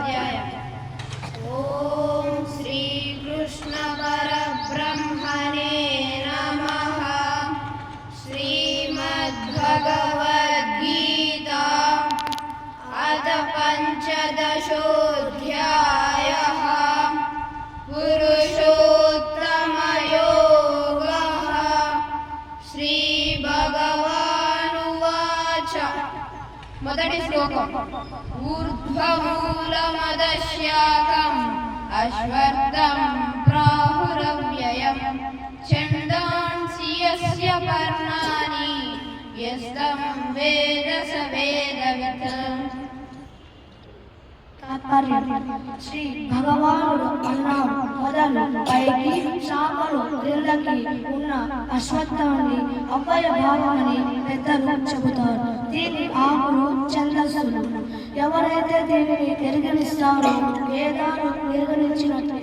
అధ్యాయం. ఓం శ్రీకృష్ణ పరబ్రహ్మణే నమః. శ్రీమద్భగవద్గీత అథ పంచదశోऽధ్యాయः. పురుషోత్తమయోగः. శ్రీభగవానువాచ. మొదటి శ్లోకం. ఊర్ధ్వమూలమదశాకం అశ్వత్థం ప్రాహురవ్యయం ఛందాంసి యస్య పర్ణాని యస్తం వేద స వేదవిత్. శ్రీ భగవానుడు అన్న మొదలు పైకి శాఖలు క్రిందకి ఉన్న అశ్వత్థాన్ని అవ్వయ భావమని పెద్దలు చెబుతారు. దీని ఆకులు ఛందస్సులు. ఎవరైతే దీనిని ఎరిగనిస్తారో వేదాలు నిర్గణించినట్టు